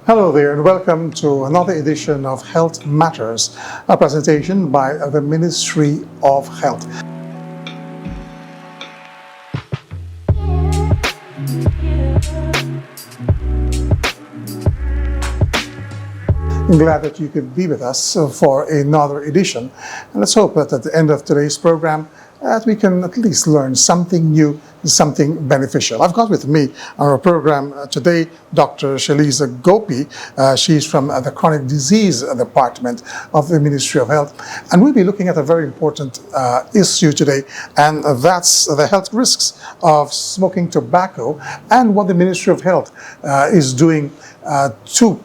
Hello there and welcome to another edition of Health Matters, a presentation by the Ministry of Health. I'm glad that you could be with us for another edition. And let's hope that at the end of today's program that we can at least learn something new, something beneficial. I've got with me on our program today Dr. Sheliza Gopie. She's from the Chronic Disease Department of the Ministry of Health. And we'll be looking at a very important issue today, and that's the health risks of smoking tobacco and what the Ministry of Health is doing to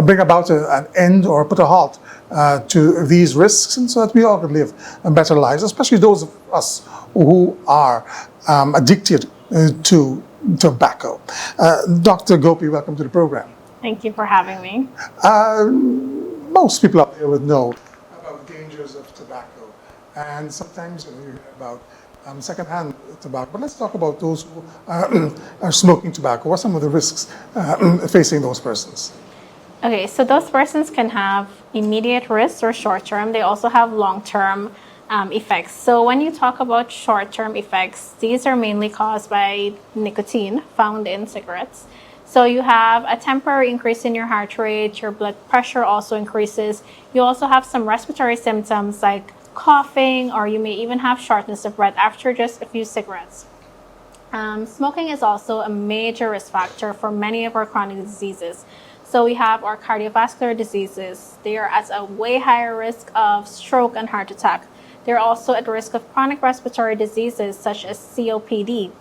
bring about an end or put a halt to these risks, and so that we all can live better lives, especially those of us who are addicted to tobacco. Dr. Gopie, welcome to the program. Thank you for having me. Most people out there would know about the dangers of tobacco, and sometimes you hear about secondhand tobacco. But let's talk about those who are smoking tobacco. What are some of the risks facing those persons? Okay, so those persons can have immediate risks or short-term. They also have long-term effects. So when you talk about short-term effects, these are mainly caused by nicotine found in cigarettes. So you have a temporary increase in your heart rate, your blood pressure also increases. You also have some respiratory symptoms like coughing, or you may even have shortness of breath after just a few cigarettes. Smoking is also a major risk factor for many of our chronic diseases. So we have our cardiovascular diseases. They are at a way higher risk of stroke and heart attack. They're also at risk of chronic respiratory diseases such as COPD,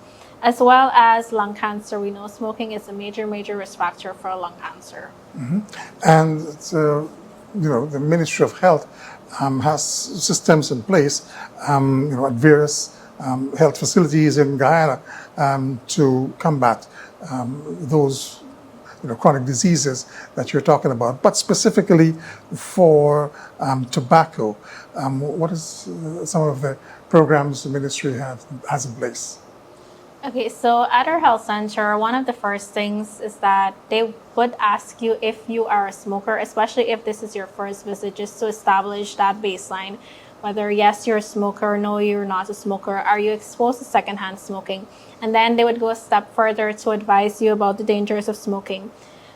as well as lung cancer. We know smoking is a major risk factor for lung cancer. Mm-hmm. And the Ministry of Health has systems in place, at various health facilities in Guyana to combat those chronic diseases that you're talking about. But specifically for tobacco, what is some of the programs the ministry has in place? Okay, so at our health center, one of the first things is that they would ask you if you are a smoker, especially if this is your first visit, just to establish that baseline. Whether yes, you're a smoker, no, you're not a smoker, are you exposed to secondhand smoking? And then they would go a step further to advise you about the dangers of smoking.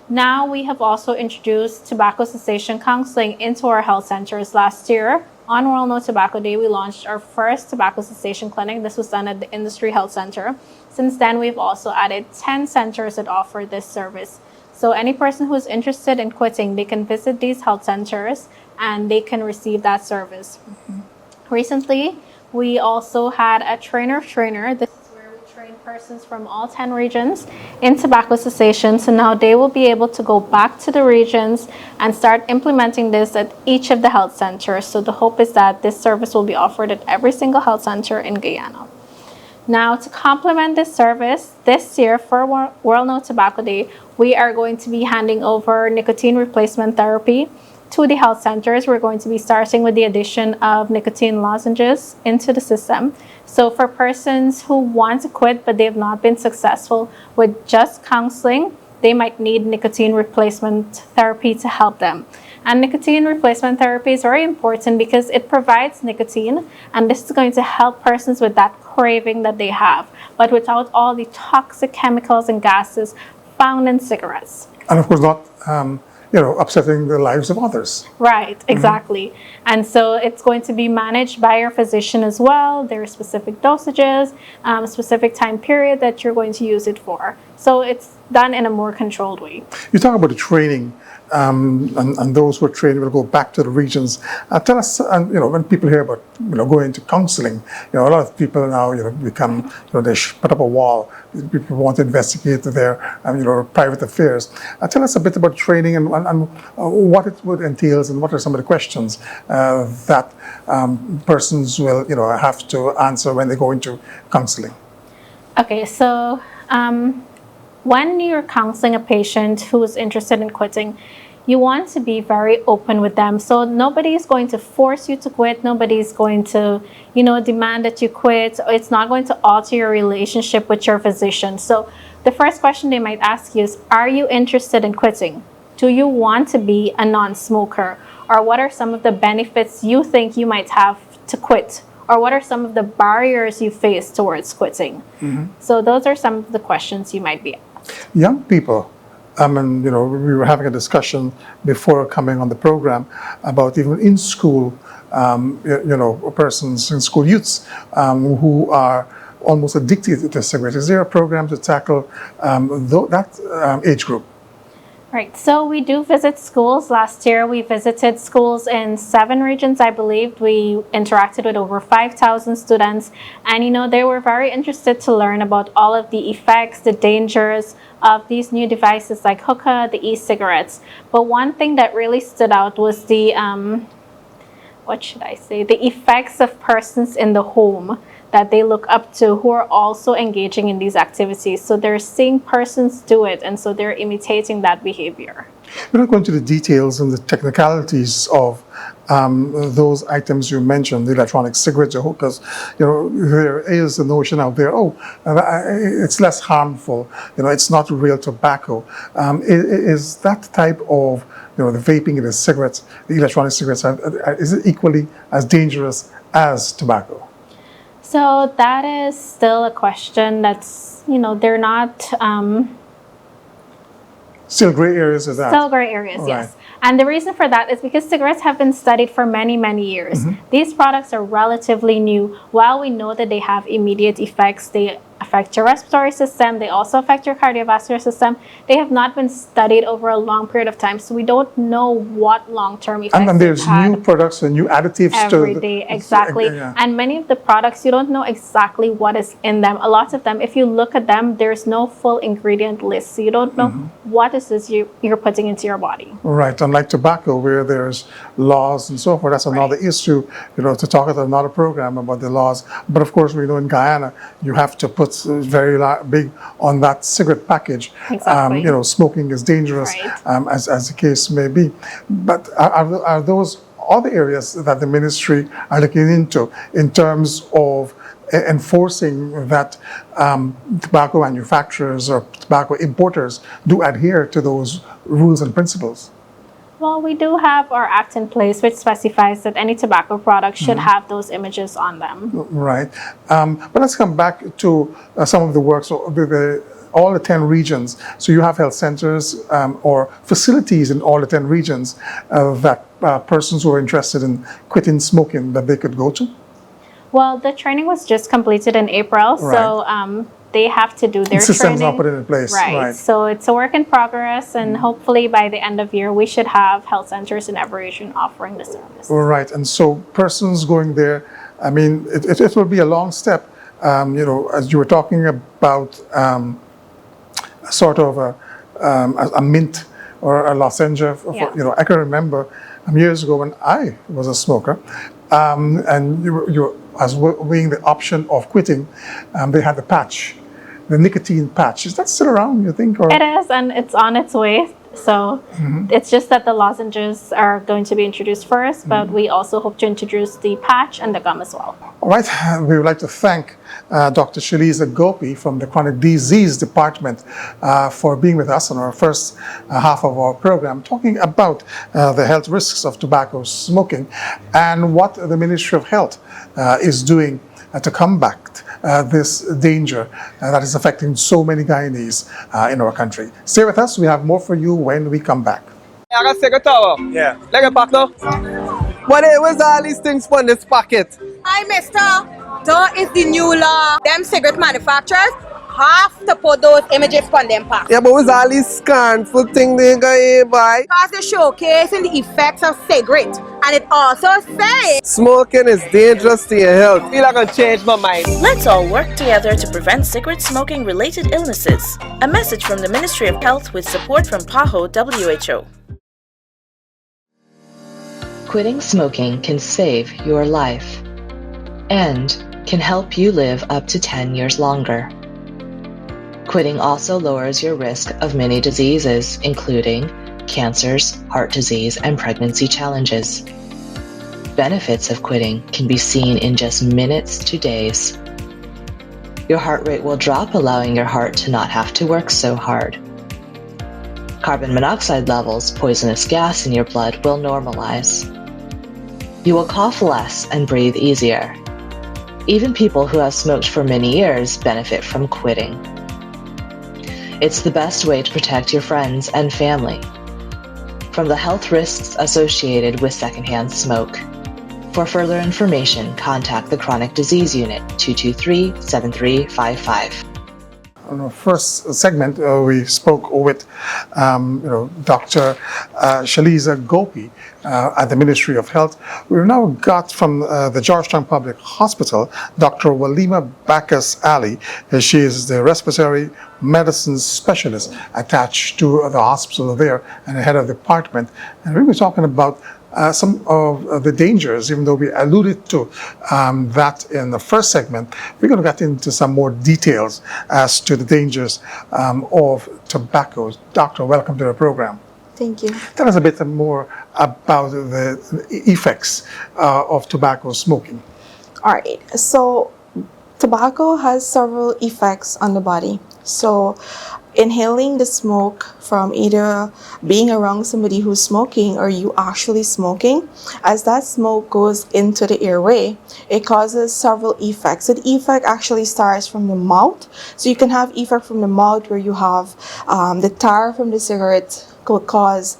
Now we have also introduced tobacco cessation counseling into our health centers. Last year, on World No Tobacco Day, we launched our first tobacco cessation clinic. This was done at the Industry Health Center. Since then, we've also added 10 centers that offer this service. So any person who's interested in quitting, they can visit these health centers and they can receive that service. Mm-hmm. Recently, we also had a trainer. This is where we train persons from all 10 regions in tobacco cessation. So now they will be able to go back to the regions and start implementing this at each of the health centers. So the hope is that this service will be offered at every single health center in Guyana. Now, to complement this service, this year for World No Tobacco Day, we are going to be handing over nicotine replacement therapy to the health centers. We're going to be starting with the addition of nicotine lozenges into the system. So for persons who want to quit but they've not been successful with just counseling, they might need nicotine replacement therapy to help them. And nicotine replacement therapy is very important because it provides nicotine, and this is going to help persons with that craving that they have, but without all the toxic chemicals and gases found in cigarettes. And of course not upsetting the lives of others. Right, exactly. Mm-hmm. And so it's going to be managed by your physician as well. There are specific dosages, specific time period that you're going to use it for. So it's done in a more controlled way. You talk about the training, and those who are trained will go back to the regions. Tell us, when people hear about going into counseling, a lot of people now become they put up a wall. People want to investigate their private affairs. Tell us a bit about training and what it would entails, and what are some of the questions that persons will have to answer when they go into counseling. Okay, so when you're counseling a patient who is interested in quitting, you want to be very open with them. So nobody's going to force you to quit. Nobody's going to, demand that you quit. It's not going to alter your relationship with your physician. So the first question they might ask you is, are you interested in quitting? Do you want to be a non-smoker? Or what are some of the benefits you think you might have to quit? Or what are some of the barriers you face towards quitting? So those are some of the questions you might be asked. Young people, we were having a discussion before coming on the program about even in school, persons in school, youths who are almost addicted to cigarettes. Is there a program to tackle that age group? Right, so we do visit schools. Last year we visited schools in 7 regions, I believe. We interacted with over 5,000 students, and they were very interested to learn about all of the effects, the dangers of these new devices like hookah, the e-cigarettes. But one thing that really stood out was the effects of persons in the home that they look up to who are also engaging in these activities. So they're seeing persons do it, and so they're imitating that behavior. We're not going to the details and the technicalities of those items you mentioned, the electronic cigarettes or hookahs. There is the notion out there, it's less harmful, it's not real tobacco. Is that type of, the vaping, the cigarettes, the electronic cigarettes, is it equally as dangerous as tobacco? So that is still a question that's, they're not... Still gray areas of that? Still gray areas, yes. And the reason for that is because cigarettes have been studied for many, many years. These products are relatively new. While we know that they have immediate effects, they affect your respiratory system, they also affect your cardiovascular system, they have not been studied over a long period of time. So we don't know what long-term effects and there's new products and new additives every day, exactly. And many of the products, you don't know exactly what is in them. A lot of them, if you look at them, there's no full ingredient list. So you don't know what is this you're putting into your body. Right, unlike tobacco, where there's laws and so forth, that's another issue, to talk about another program about the laws. But of course, we know in Guyana, you have to put very big on that cigarette package. Exactly. Smoking is dangerous, as the case may be. But are those other areas that the ministry are looking into in terms of enforcing that tobacco manufacturers or tobacco importers do adhere to those rules and principles? Well, we do have our act in place, which specifies that any tobacco product should have those images on them. Right. But let's come back to some of the work. So all the 10 regions. So you have health centers or facilities in all the 10 regions that persons who are interested in quitting smoking that they could go to? Well, the training was just completed in April, so they have to do their systems training. not put in place. Right. So it's a work in progress, and hopefully by the end of year, we should have health centers in every region offering the service. Right. And so persons going there, I mean, it will be a long step. As you were talking about sort of a mint or a lozenge. I can remember years ago when I was a smoker, and you as weighing the option of quitting, they had the patch, the nicotine patch. Is that still around, you think? Or? It is, and it's on its way. So it's just that the lozenges are going to be introduced first, but we also hope to introduce the patch and the gum as well. All right. We would like to thank Dr. Sheliza Gopie from the Chronic Disease Department for being with us on our first half of our program, talking about the health risks of tobacco smoking and what the Ministry of Health is doing to combat this danger that is affecting so many Guyanese in our country. Stay with us. We have more for you when we come back. I got cigarette tower. Yeah. Like a pack now. But where's all these things from this packet? Hi, mister. That is the new law. Them cigarette manufacturers have to put those images on them packs. Yeah, but where's all these scornful things they got here, boy? Because they're showcasing the effects of cigarette. And it also says Smoking is dangerous to your health. Feel like I change my mind. Let's all work together to prevent cigarette smoking related illnesses. A message from the Ministry of Health with support from PAHO WHO. Quitting smoking can save your life and can help you live up to 10 years longer. Quitting also lowers your risk of many diseases, including cancers, heart disease, and pregnancy challenges. Benefits of quitting can be seen in just minutes to days. Your heart rate will drop, allowing your heart to not have to work so hard. Carbon monoxide levels, poisonous gas in your blood, will normalize. You will cough less and breathe easier. Even people who have smoked for many years benefit from quitting. It's the best way to protect your friends and family from the health risks associated with secondhand smoke. For further information, contact the Chronic Disease Unit 223-7355. In the first segment, we spoke with Dr. Sheliza Gopie at the Ministry of Health. We've now got from the Georgetown Public Hospital, Dr. Waleema Bacchus-Ali. She is the respiratory medicine specialist attached to the hospital there and the head of the department. And we were talking about some of the dangers, even though we alluded to that in the first segment. We're going to get into some more details as to the dangers of tobacco. Doctor, welcome to the program. Thank you. Tell us a bit more about the effects of tobacco smoking. All right. So, tobacco has several effects on the body. So, inhaling the smoke from either being around somebody who's smoking or you actually smoking, as that smoke goes into the airway, it causes several effects. So the effect actually starts from the mouth. So you can have effect from the mouth where you have the tar from the cigarette could cause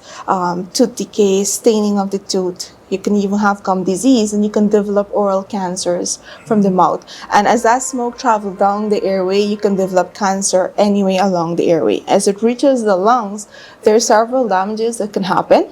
tooth decay, staining of the tooth. You can even have gum disease, and you can develop oral cancers from the mouth. And as that smoke travels down the airway, you can develop cancer anyway along the airway. As it reaches the lungs, there are several damages that can happen.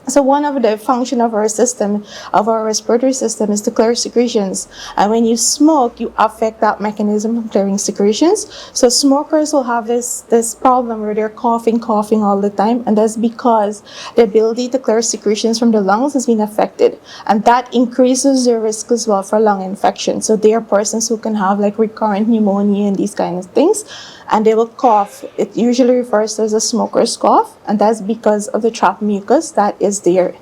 So one of the function of our system, of our respiratory system, is to clear secretions. And when you smoke, you affect that mechanism of clearing secretions. So smokers will have this problem where they're coughing all the time. And that's because the ability to clear secretions from the lungs has been affected. And that increases their risk as well for lung infection. So there are persons who can have like recurrent pneumonia and these kind of things. And they will cough. It usually refers to as a smoker's cough, and that's because of the trapped mucus that is there.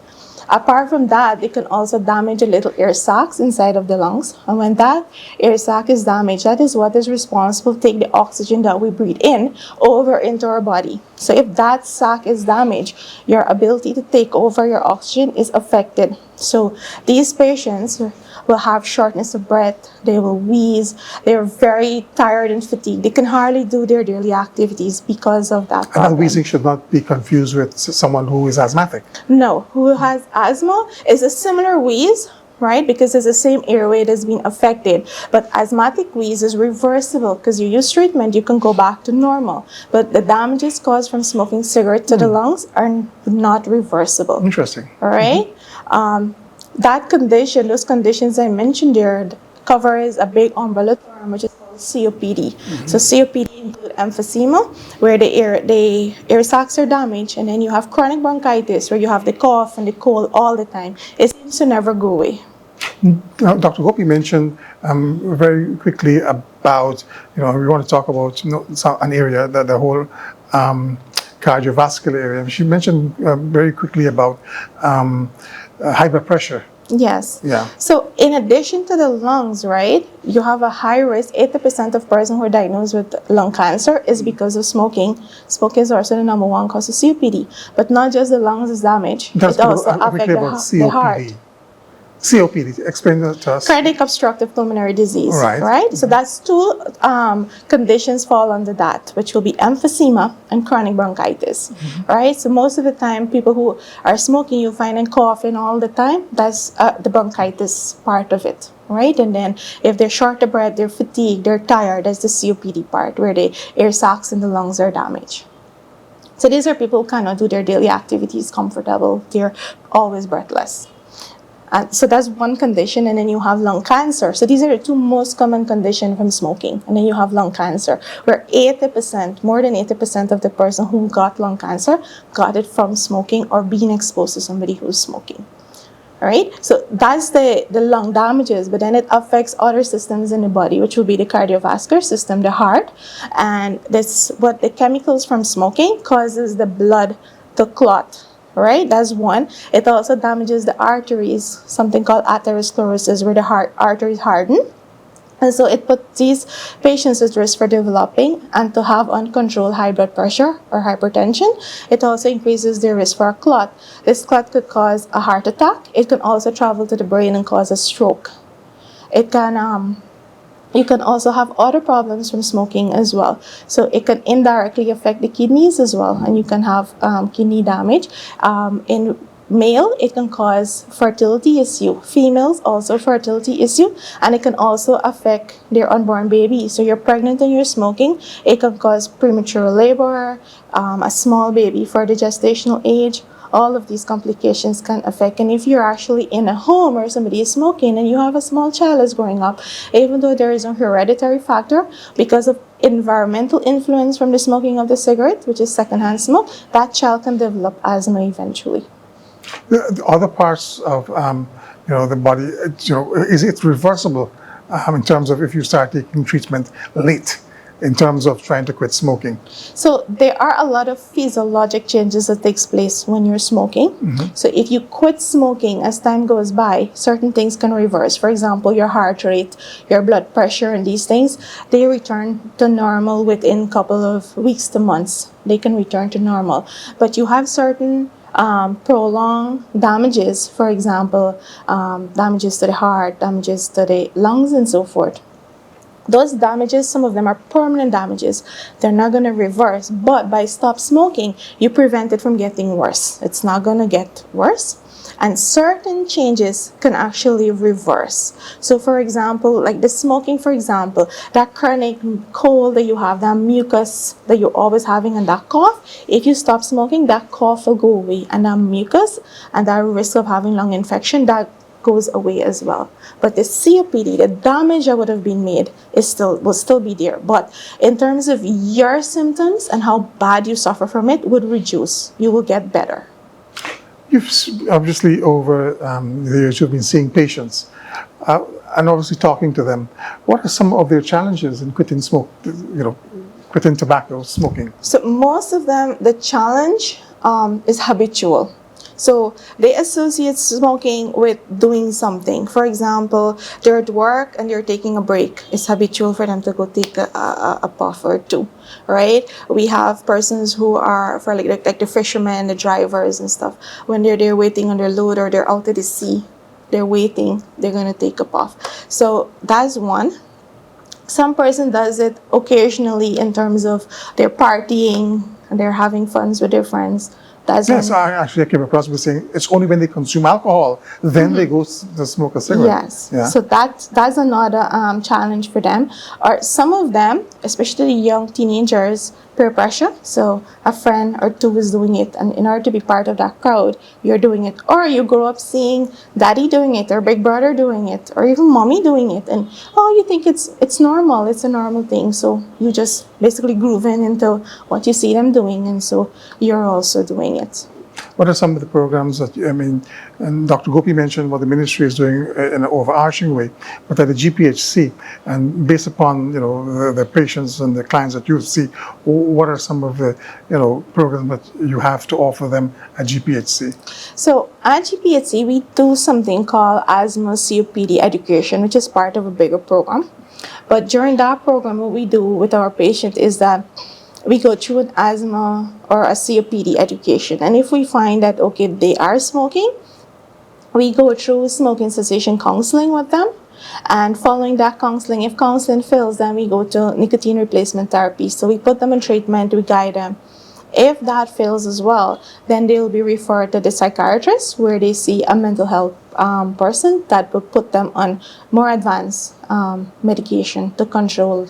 Apart from that, they can also damage the little air sacs inside of the lungs. And when that air sac is damaged, that is what is responsible to take the oxygen that we breathe in over into our body. So if that sac is damaged, your ability to take over your oxygen is affected. So these patients will have shortness of breath, they will wheeze, they're very tired and fatigued. They can hardly do their daily activities because of that problem. And wheezing should not be confused with someone who is asthmatic. No, who has asthma is a similar wheeze, right? Because it's the same airway that's been affected. But asthmatic wheeze is reversible because you use treatment, you can go back to normal. But the damages caused from smoking cigarettes to the lungs are not reversible. Interesting. All right? That condition, those conditions I mentioned there, covers a big umbrella term which is called COPD. So COPD includes emphysema, where the air sacs are damaged, and then you have chronic bronchitis, where you have the cough and the cold all the time. It seems to never go away. Now, Dr. Gopie mentioned very quickly about, we want to talk about an area, the whole cardiovascular area. She mentioned very quickly about high blood pressure. Yes. Yeah. So in addition to the lungs, right, you have a high risk. 80% of persons who are diagnosed with lung cancer is because of smoking. Smoking is also the number one cause of COPD. But not just the lungs is damaged. It also affects the heart. COPD, explain that to us. Cardiac obstructive pulmonary disease, right? So that's two conditions fall under that, which will be emphysema and chronic bronchitis, right? So most of the time, people who are smoking, you find them coughing all the time. That's the bronchitis part of it, right? And then if they're short of breath, they're fatigued, they're tired, that's the COPD part, where the air sacs in the lungs are damaged. So these are people who cannot do their daily activities comfortable. They're always breathless. So that's one condition, and then you have lung cancer. So these are the two most common conditions from smoking. And then you have lung cancer, where 80%, more than 80% of the person who got lung cancer got it from smoking or being exposed to somebody who's smoking. All right? So that's the lung damages, but then it affects other systems in the body, which will be the cardiovascular system, the heart. And that's what the chemicals from smoking causes the blood to clot. Right, that's one. It also damages the arteries, something called atherosclerosis, where the heart arteries harden. And so it puts these patients at risk for developing and to have uncontrolled high blood pressure or hypertension. It also increases their risk for a clot. This clot could cause a heart attack. It can also travel to the brain and cause a stroke. It can you can also have other problems from smoking as well. So it can indirectly affect the kidneys as well, and you can have kidney damage. In male, it can cause fertility issue. Females also fertility issue, and it can also affect their unborn baby. So you're pregnant and you're smoking, it can cause premature labor, a small baby for the gestational age. All of these complications can affect. And if you're actually in a home where somebody is smoking and you have a small child that's growing up, even though there is a hereditary factor because of environmental influence from the smoking of the cigarette, which is secondhand smoke, that child can develop asthma eventually. The other parts of the body, is it reversible in terms of if you start taking treatment late in terms of trying to quit smoking? So there are a lot of physiologic changes that takes place when you're smoking. So if you quit smoking as time goes by, certain things can reverse. For example, your heart rate, your blood pressure, and these things, they return to normal within a couple of weeks to months. They can return to normal. But you have certain prolonged damages, for example, damages to the heart, damages to the lungs, and so forth. Those damages, some of them are permanent damages. They're not going to reverse, but by stop smoking, you prevent it from getting worse. It's not going to get worse. And certain changes can actually reverse. So for example, like the smoking, for example, that chronic cold that you have, that mucus that you're always having and that cough, if you stop smoking, that cough will go away. And that mucus and that risk of having lung infection, that goes away as well. But the COPD, the damage that would have been made will still be there. But in terms of your symptoms and how bad you suffer from it would reduce. You will get better. You've obviously over the years you've been seeing patients and obviously talking to them. What are some of their challenges in quitting quitting tobacco smoking? So most of them, the challenge is habitual. So they associate smoking with doing something. For example, they're at work and they're taking a break. It's habitual for them to go take a puff or two, right? We have persons who are, for like the fishermen, the drivers and stuff, when they're there waiting on their load or they're out at the sea, they're waiting, they're going to take a puff. So that's one. Some person does it occasionally in terms of they're partying and they're having fun with their friends. Yes, I came across with saying it's only when they consume alcohol, then they go to smoke a cigarette. Yes, yeah. So that's another challenge for them. Or some of them, especially young teenagers, peer pressure. So a friend or two is doing it, and in order to be part of that crowd, you're doing it. Or you grow up seeing daddy doing it, or big brother doing it, or even mommy doing it, and you think it's normal, it's a normal thing. So you just basically groove into what you see them doing, and so you're also doing it. What are some of the programs that, and Dr. Gopie mentioned what the ministry is doing in an overarching way, but at the GPHC, and based upon, the patients and the clients that you see, what are some of the, programs that you have to offer them at GPHC? So at GPHC, we do something called asthma COPD education, which is part of a bigger program. But during that program, what we do with our patient is that we go through an asthma or a COPD education. And if we find that, okay, they are smoking, we go through smoking cessation counseling with them. And following that counseling, if counseling fails, then we go to nicotine replacement therapy. So we put them in treatment, we guide them. If that fails as well, then they'll be referred to the psychiatrist where they see a mental health person that will put them on more advanced medication to control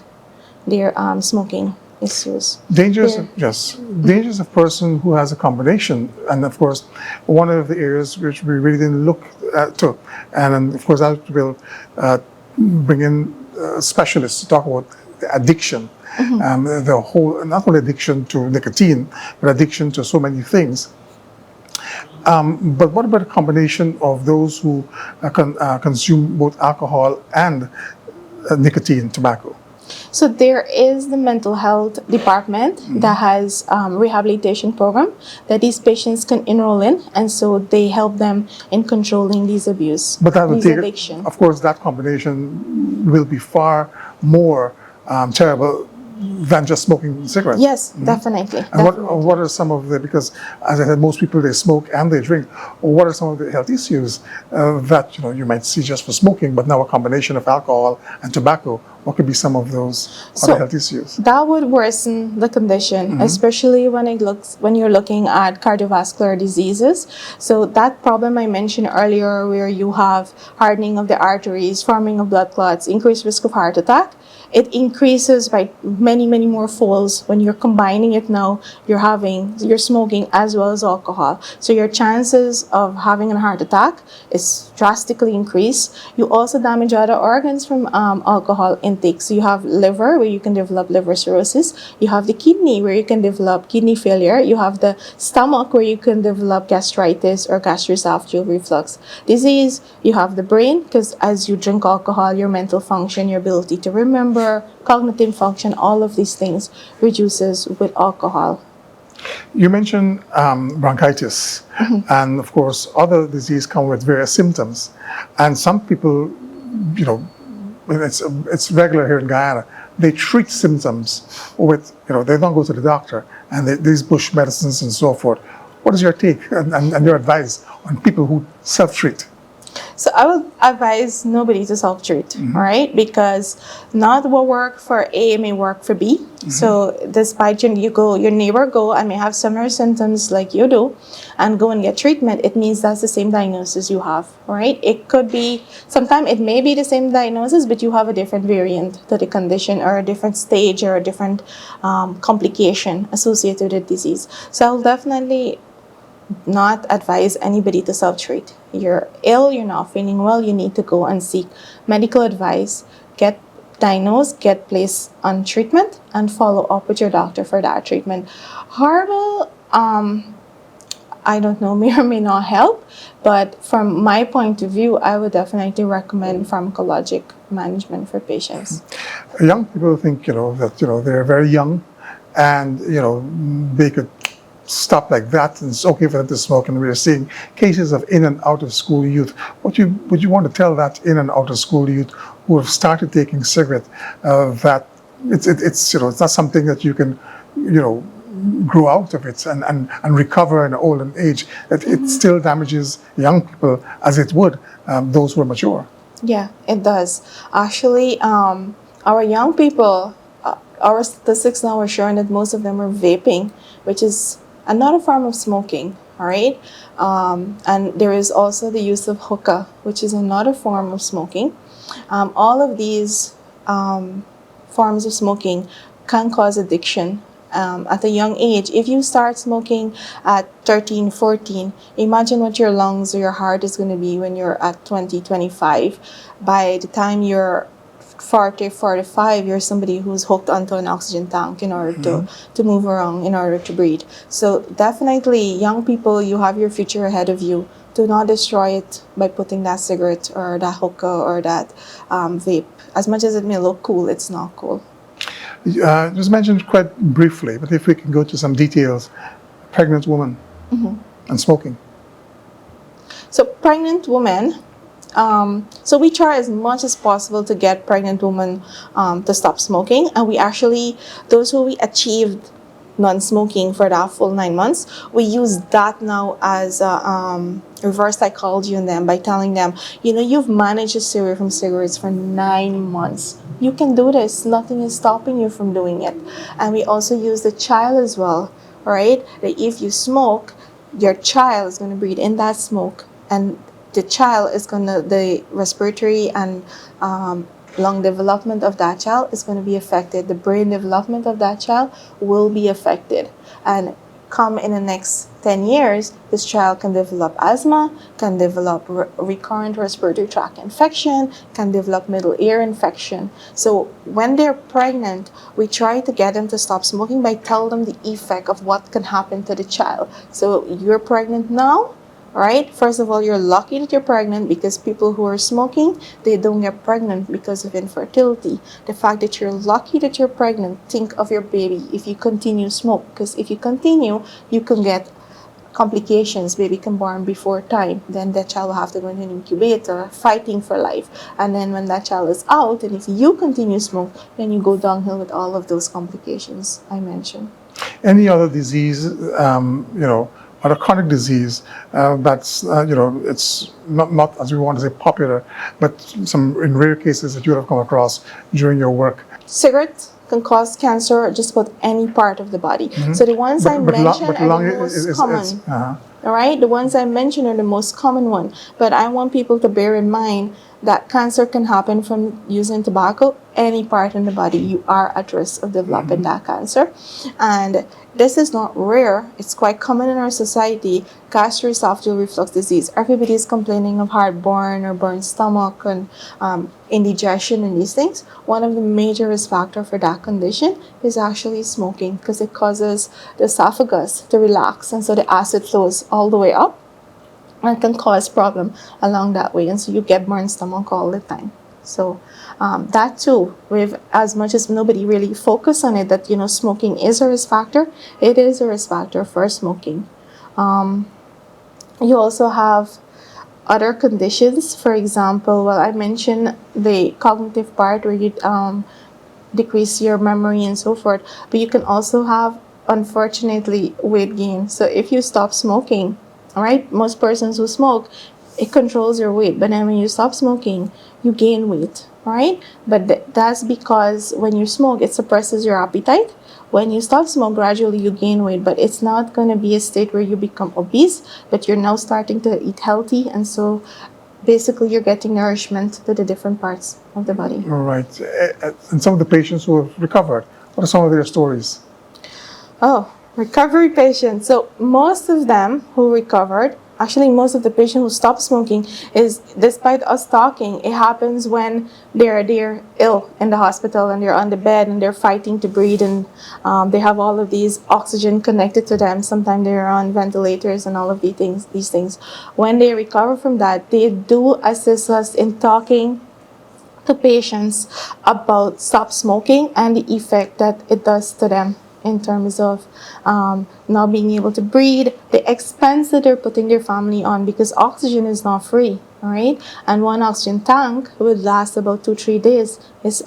their smoking issues. Dangers of a person who has a combination, and of course one of the areas which we really didn't look to, and of course I will bring in specialists to talk about the addiction. The whole, not only addiction to nicotine, but addiction to so many things. But what about a combination of those who consume both alcohol and nicotine, tobacco? So there is the mental health department that has rehabilitation program that these patients can enroll in, and so they help them in controlling these abuse, But that would these take, addiction. of course, that combination will be far more terrible than just smoking cigarettes. Yes, definitely. And definitely. what are some of the, because as I said, most people, they smoke and they drink. What are some of the health issues that you might see just for smoking, but now a combination of alcohol and tobacco? What could be some of those other health issues? That would worsen the condition, especially when you're looking at cardiovascular diseases. So that problem I mentioned earlier, where you have hardening of the arteries, forming of blood clots, increased risk of heart attack, it increases by many, many more folds when you're combining it now. You're smoking as well as alcohol. So your chances of having a heart attack is drastically increased. You also damage other organs from alcohol intake. So you have liver, where you can develop liver cirrhosis. You have the kidney, where you can develop kidney failure. You have the stomach, where you can develop gastritis or gastroesophageal reflux disease. You have the brain, because as you drink alcohol, your mental function, your ability to remember, cognitive function, all of these things reduces with alcohol. You mentioned bronchitis, and of course, other diseases come with various symptoms. And some people, it's regular here in Guyana, they treat symptoms with, they don't go to the doctor, and these bush medicines and so forth. What is your take and your advice on people who self-treat? So I would advise nobody to self-treat, all right? Because not what work for A may work for B. So despite your neighbor go and may have similar symptoms like you do and go and get treatment, it means that's the same diagnosis you have, all right? It could be, sometimes it may be the same diagnosis, but you have a different variant to the condition or a different stage or a different complication associated with the disease. So I'll definitely not advise anybody to self-treat. You're ill, you're not feeling well, you need to go and seek medical advice, get diagnosed, get placed on treatment, and follow up with your doctor for that treatment. Herbal, I don't know, may or may not help, but from my point of view, I would definitely recommend pharmacologic management for patients. Young people think, that, they're very young and, they could stop like that and it's okay for them to smoke, and we're seeing cases of in and out of school youth. Would you want to tell that in and out of school youth who have started taking cigarette that it's not something that you can grow out of it and recover in an older age, that it still damages young people as it would those who are mature? Yeah, it does. Actually, our young people, our statistics now are showing that most of them are vaping, which is another form of smoking, all right? And there is also the use of hookah, which is another form of smoking. All of these forms of smoking can cause addiction at a young age. If you start smoking at 13, 14, imagine what your lungs or your heart is going to be when you're at 20, 25. By the time you're 40, 45, you're somebody who's hooked onto an oxygen tank in order to move around, in order to breathe. So definitely, young people, you have your future ahead of you. Do not destroy it by putting that cigarette or that hookah or that vape. As much as it may look cool, it's not cool. It was mentioned quite briefly, but if we can go to some details. Pregnant woman and smoking. So pregnant women, so we try as much as possible to get pregnant women to stop smoking, and we actually, those who we achieved non-smoking for that full 9 months, we use that now as reverse psychology on them by telling them, you've managed to stay away from cigarettes for 9 months. You can do this. Nothing is stopping you from doing it. And we also use the child as well, right? That if you smoke, your child is going to breathe in that smoke, and the child is going to, the respiratory and lung development of that child is going to be affected. The brain development of that child will be affected. And come in the next 10 years, this child can develop asthma, can develop recurrent respiratory tract infection, can develop middle ear infection. So when they're pregnant, we try to get them to stop smoking by telling them the effect of what can happen to the child. So you're pregnant now, right? First of all, you're lucky that you're pregnant, because people who are smoking, they don't get pregnant because of infertility. The fact that you're lucky that you're pregnant, think of your baby if you continue smoke, because if you continue, you can get complications. Baby can born before time, then that child will have to go into an incubator, fighting for life. And then when that child is out, and if you continue smoke, then you go downhill with all of those complications I mentioned. Any other disease, or a chronic disease that's, it's not, as we want to say, popular, but some in rare cases that you have come across during your work? Cigarette can cause cancer just about any part of the body. So the ones I mentioned are the most common. All right, the ones I mentioned are the most common one. But I want people to bear in mind that cancer can happen from using tobacco. Any part in the body, you are at risk of developing that cancer. And this is not rare. It's quite common in our society. Gastroesophageal reflux disease. Everybody is complaining of heartburn or burnt stomach and indigestion and these things. One of the major risk factors for that condition is actually smoking, because it causes the esophagus to relax, and so the acid flows all the way up and can cause problem along that way, and so you get burnt stomach all the time. So that too, with as much as nobody really focus on it, that smoking is a risk factor. It is a risk factor for smoking. You also have other conditions. For example, I mentioned the cognitive part where you decrease your memory and so forth, but you can also have, unfortunately, weight gain. So if you stop smoking, all right, most persons who smoke, it controls your weight, but then when you stop smoking, you gain weight, all right? But that's because when you smoke, it suppresses your appetite. When you stop smoke, gradually you gain weight, but it's not going to be a state where you become obese, but you're now starting to eat healthy, and so basically you're getting nourishment to the different parts of the body. All right. And some of the patients who have recovered, what are some of their stories? Oh, recovery patients. So most of them who recovered, actually most of the patients who stopped smoking, is, despite us talking, it happens when they're ill in the hospital and they're on the bed and they're fighting to breathe, and they have all of these oxygen connected to them. Sometimes they're on ventilators and all of these things. When they recover from that, they do assist us in talking to patients about stop smoking and the effect that it does to them in terms of not being able to breathe, the expense that they're putting their family on, because oxygen is not free, all right? And one oxygen tank would last about 2-3 days. It's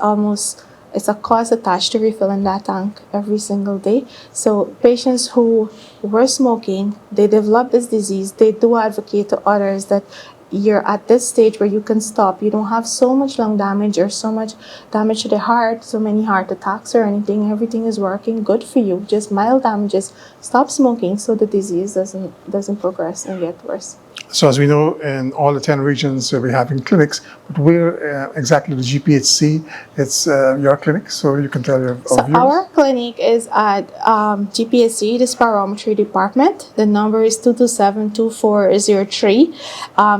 a cost attached to refilling that tank every single day. So patients who were smoking, they develop this disease, they do advocate to others that you're at this stage where you can stop. You don't have so much lung damage or so much damage to the heart, so many heart attacks or anything. Everything is working good for you. Just mild damages. Stop smoking so the disease doesn't progress and get worse. So as we know, in all the 10 regions we're having clinics, but where exactly the GPHC, it's your clinic, so you can tell your viewers. Our clinic is at GPHC, the Spirometry department. The number is 227-2403.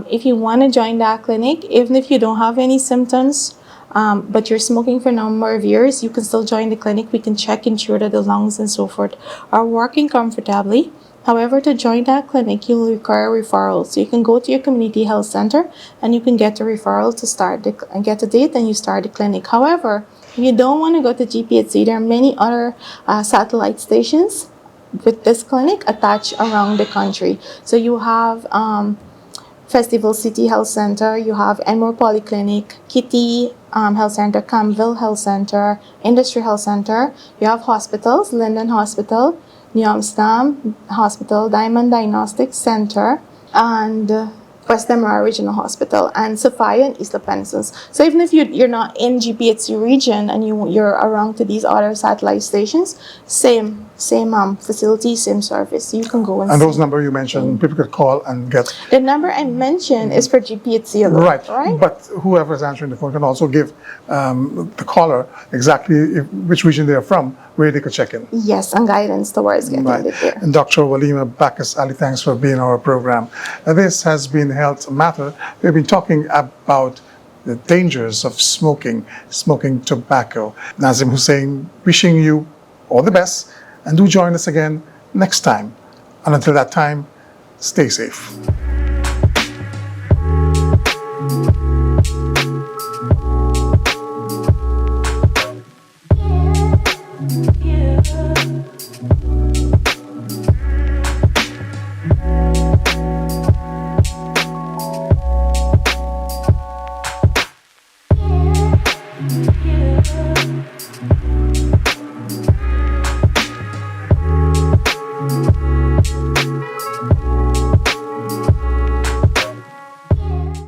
If you want to join that clinic, even if you don't have any symptoms, but you're smoking for a number of years, you can still join the clinic. We can check, ensure that the lungs and so forth are working comfortably. However, to join that clinic, you'll require referrals. So you can go to your community health center and you can get a referral to and get a date and you start the clinic. However, if you don't want to go to GPHC, there are many other satellite stations with this clinic attached around the country. So you have Festival City Health Center, you have Enmore Polyclinic, Kitty Health Center, Campbell Health Center, Industry Health Center. You have hospitals, Linden Hospital, New Amsterdam Hospital, Diamond Diagnostics Center, and West Demerara Regional Hospital, and Sophia and East Penzance. So even if you're not in GPHC region and you're around to these other satellite stations, same facility, same service. You can go and see. Those numbers you mentioned, people could call and get. The number I mentioned is for GPHC alone. Right. But whoever is answering the phone can also give the caller exactly which region they are from, where they could check in. Yes, and guidance towards getting it there. And Dr. Waleema Bacchus-Ali, thanks for being on our program. This has been Health Matter. We've been talking about the dangers of smoking tobacco. Nazim Hussain wishing you all the best, and do join us again next time. And until that time, stay safe.